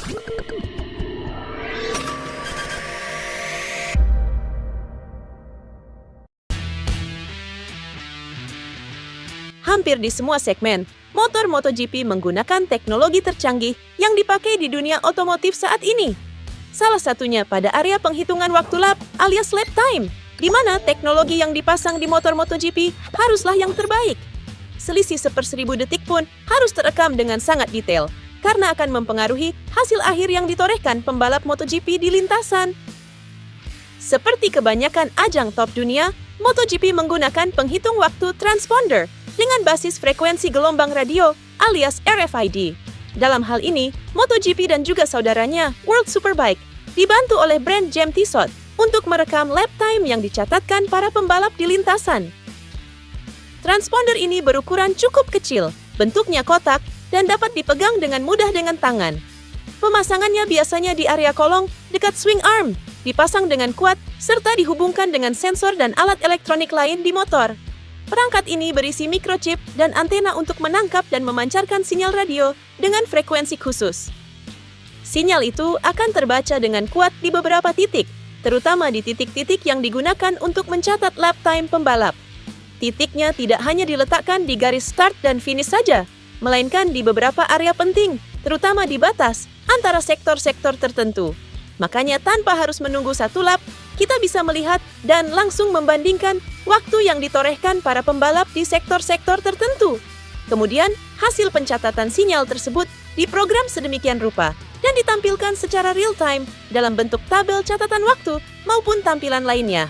Hampir di semua segmen, motor MotoGP menggunakan teknologi tercanggih yang dipakai di dunia otomotif saat ini. Salah satunya pada area penghitungan waktu lap alias lap time, di mana teknologi yang dipasang di motor MotoGP haruslah yang terbaik. Selisih 1/1000 detik pun harus terekam dengan sangat detail, karena akan mempengaruhi hasil akhir yang ditorehkan pembalap MotoGP di lintasan. Seperti kebanyakan ajang top dunia, MotoGP menggunakan penghitung waktu transponder dengan basis frekuensi gelombang radio alias RFID. Dalam hal ini, MotoGP dan juga saudaranya, World Superbike, dibantu oleh brand Gem Tissot untuk merekam lap time yang dicatatkan para pembalap di lintasan. Transponder ini berukuran cukup kecil, bentuknya kotak, dan dapat dipegang dengan mudah dengan tangan. Pemasangannya biasanya di area kolong dekat swing arm, dipasang dengan kuat, serta dihubungkan dengan sensor dan alat elektronik lain di motor. Perangkat ini berisi microchip dan antena untuk menangkap dan memancarkan sinyal radio dengan frekuensi khusus. Sinyal itu akan terbaca dengan kuat di beberapa titik, terutama di titik-titik yang digunakan untuk mencatat lap time pembalap. Titiknya tidak hanya diletakkan di garis start dan finish saja, melainkan di beberapa area penting, terutama di batas antara sektor-sektor tertentu. Makanya tanpa harus menunggu satu lap, kita bisa melihat dan langsung membandingkan waktu yang ditorehkan para pembalap di sektor-sektor tertentu. Kemudian, hasil pencatatan sinyal tersebut diprogram sedemikian rupa dan ditampilkan secara real-time dalam bentuk tabel catatan waktu maupun tampilan lainnya.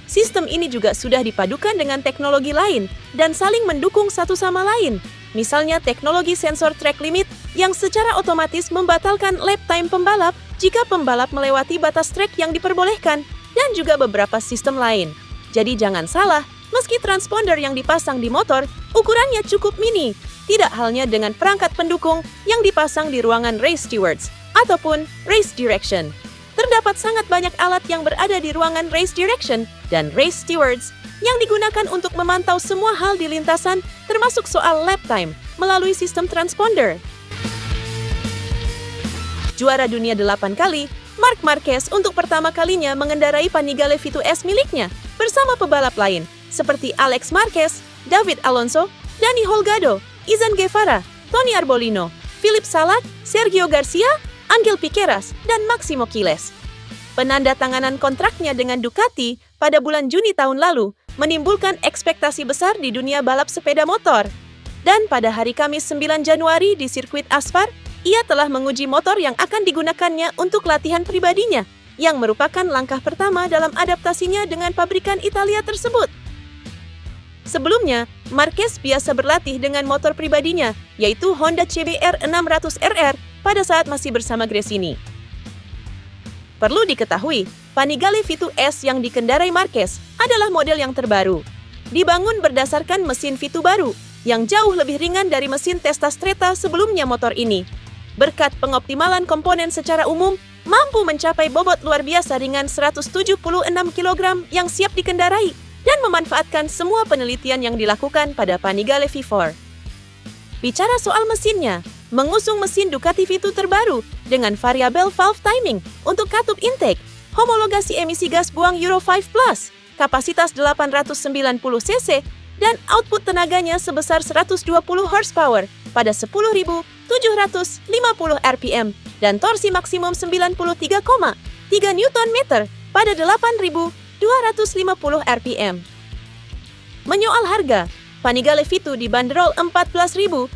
Sistem ini juga sudah dipadukan dengan teknologi lain dan saling mendukung satu sama lain. Misalnya teknologi sensor track limit yang secara otomatis membatalkan lap time pembalap jika pembalap melewati batas trek yang diperbolehkan, dan juga beberapa sistem lain. Jadi jangan salah, meski transponder yang dipasang di motor ukurannya cukup mini, tidak halnya dengan perangkat pendukung yang dipasang di ruangan race stewards ataupun race direction. Terdapat sangat banyak alat yang berada di ruangan race direction dan race stewards yang digunakan untuk memantau semua hal di lintasan, termasuk soal lap time melalui sistem transponder. Juara dunia 8 kali, Marc Marquez untuk pertama kalinya mengendarai Panigale V2S miliknya bersama pebalap lain seperti Alex Marquez, David Alonso, Dani Holgado, Izan Guevara, Tony Arbolino, Philip Salat, Sergio Garcia, Angel Piqueras, dan Maximo Quiles. Penandatanganan kontraknya dengan Ducati pada bulan Juni tahun lalu menimbulkan ekspektasi besar di dunia balap sepeda motor. Dan pada hari Kamis 9 Januari di sirkuit Aspar, ia telah menguji motor yang akan digunakannya untuk latihan pribadinya, yang merupakan langkah pertama dalam adaptasinya dengan pabrikan Italia tersebut. Sebelumnya, Marquez biasa berlatih dengan motor pribadinya, yaitu Honda CBR 600RR pada saat masih bersama Gresini. Perlu diketahui, Panigale V2S yang dikendarai Marquez adalah model yang terbaru. Dibangun berdasarkan mesin V2 baru, yang jauh lebih ringan dari mesin Testa Stretta sebelumnya motor ini. Berkat pengoptimalan komponen secara umum, mampu mencapai bobot luar biasa ringan 176 kg yang siap dikendarai dan memanfaatkan semua penelitian yang dilakukan pada Panigale V4. Bicara soal mesinnya, mengusung mesin Ducati V2 terbaru dengan variabel valve timing untuk katup intake, homologasi emisi gas buang Euro 5+, kapasitas 890 cc, dan output tenaganya sebesar 120 horsepower pada 10.750 rpm dan torsi maksimum 93,3 Nm pada 8.250 rpm. Menyoal harga, Panigale V2 dibanderol 14.995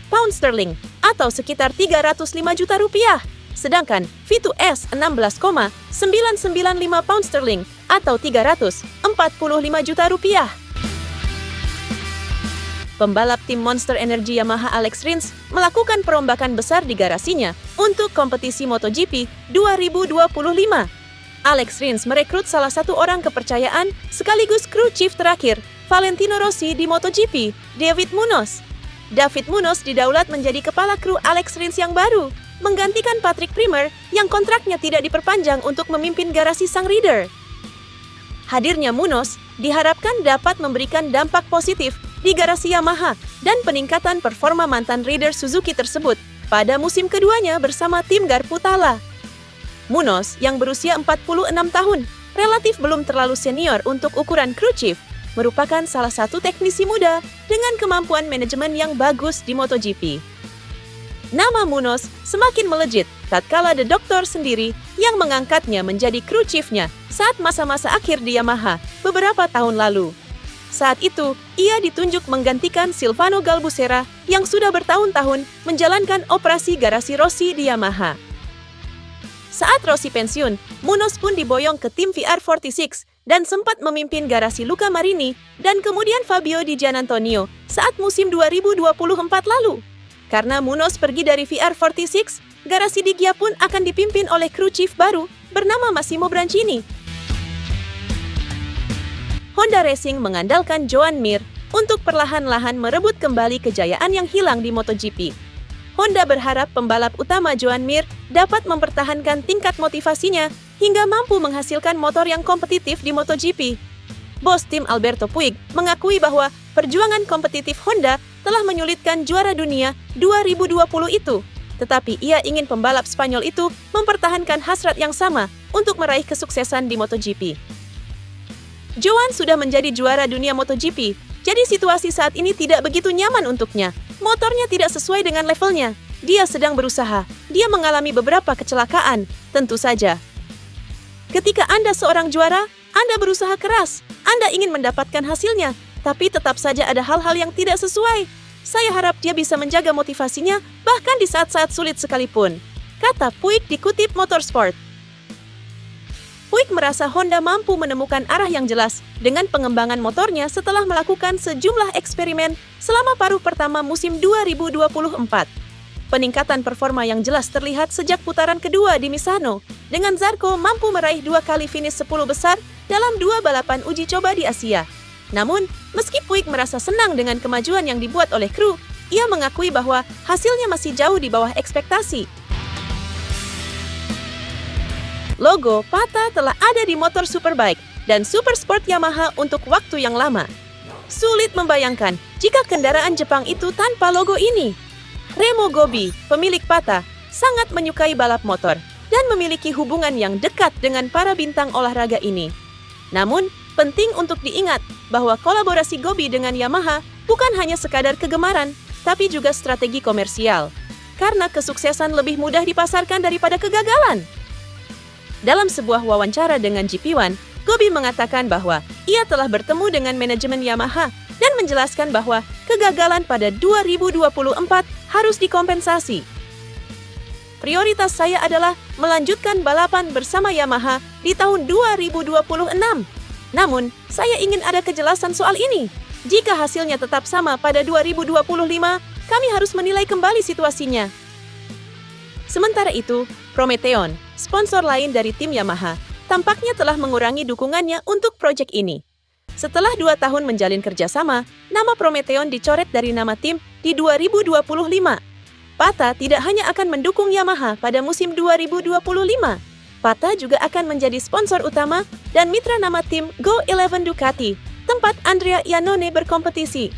pound sterling atau sekitar 305 juta rupiah. Sedangkan V2S 16,995 pound sterling atau 345 juta rupiah. Pembalap tim Monster Energy Yamaha Alex Rins melakukan perombakan besar di garasinya untuk kompetisi MotoGP 2025. Alex Rins merekrut salah satu orang kepercayaan sekaligus kru chief terakhir Valentino Rossi di MotoGP, David Munoz. David Munoz didaulat menjadi kepala kru Alex Rins yang baru, menggantikan Patrick Primer yang kontraknya tidak diperpanjang untuk memimpin garasi sang rider. Hadirnya Munoz diharapkan dapat memberikan dampak positif di garasi Yamaha dan peningkatan performa mantan rider Suzuki tersebut pada musim keduanya bersama tim Garputala. Munoz yang berusia 46 tahun, relatif belum terlalu senior untuk ukuran crew chief, merupakan salah satu teknisi muda dengan kemampuan manajemen yang bagus di MotoGP. Nama Munoz semakin melejit tatkala The Doctor sendiri yang mengangkatnya menjadi crew chief-nya saat masa-masa akhir di Yamaha beberapa tahun lalu. Saat itu, ia ditunjuk menggantikan Silvano Galbusera yang sudah bertahun-tahun menjalankan operasi garasi Rossi di Yamaha. Saat Rossi pensiun, Munoz pun diboyong ke tim VR46 dan sempat memimpin garasi Luca Marini dan kemudian Fabio Di Giannantonio saat musim 2024 lalu. Karena Munoz pergi dari VR46, garasi Digia pun akan dipimpin oleh crew chief baru bernama Massimo Brancini. Honda Racing mengandalkan Joan Mir untuk perlahan-lahan merebut kembali kejayaan yang hilang di MotoGP. Honda berharap pembalap utama Joan Mir dapat mempertahankan tingkat motivasinya hingga mampu menghasilkan motor yang kompetitif di MotoGP. Bos tim Alberto Puig mengakui bahwa perjuangan kompetitif Honda telah menyulitkan juara dunia 2020 itu, tetapi ia ingin pembalap Spanyol itu mempertahankan hasrat yang sama untuk meraih kesuksesan di MotoGP. Joan sudah menjadi juara dunia MotoGP, jadi situasi saat ini tidak begitu nyaman untuknya. Motornya tidak sesuai dengan levelnya. Dia sedang berusaha. Dia mengalami beberapa kecelakaan, tentu saja. Ketika Anda seorang juara, Anda berusaha keras. Anda ingin mendapatkan hasilnya, tapi tetap saja ada hal-hal yang tidak sesuai. Saya harap dia bisa menjaga motivasinya bahkan di saat-saat sulit sekalipun, kata Puig dikutip Motorsport. Puig merasa Honda mampu menemukan arah yang jelas dengan pengembangan motornya setelah melakukan sejumlah eksperimen selama paruh pertama musim 2024. Peningkatan performa yang jelas terlihat sejak putaran kedua di Misano, dengan Zarco mampu meraih 2 kali finish 10 besar dalam 2 balapan uji coba di Asia. Namun, meski Puig merasa senang dengan kemajuan yang dibuat oleh kru, ia mengakui bahwa hasilnya masih jauh di bawah ekspektasi. Logo PATA telah ada di motor Superbike dan Supersport Yamaha untuk waktu yang lama. Sulit membayangkan jika kendaraan Jepang itu tanpa logo ini. Remo Gobi, pemilik PATA, sangat menyukai balap motor dan memiliki hubungan yang dekat dengan para bintang olahraga ini. Namun, penting untuk diingat bahwa kolaborasi Gobi dengan Yamaha bukan hanya sekadar kegemaran, tapi juga strategi komersial. Karena kesuksesan lebih mudah dipasarkan daripada kegagalan. Dalam sebuah wawancara dengan GP1, Gobi mengatakan bahwa ia telah bertemu dengan manajemen Yamaha dan menjelaskan bahwa kegagalan pada 2024 harus dikompensasi. Prioritas saya adalah melanjutkan balapan bersama Yamaha di tahun 2026. Namun, saya ingin ada kejelasan soal ini. Jika hasilnya tetap sama pada 2025, kami harus menilai kembali situasinya. Sementara itu, Prometeon, sponsor lain dari tim Yamaha, tampaknya telah mengurangi dukungannya untuk proyek ini. Setelah 2 tahun menjalin kerjasama, nama Prometeon dicoret dari nama tim di 2025. PATA tidak hanya akan mendukung Yamaha pada musim 2025, PATA juga akan menjadi sponsor utama dan mitra nama tim Go11 Ducati, tempat Andrea Iannone berkompetisi.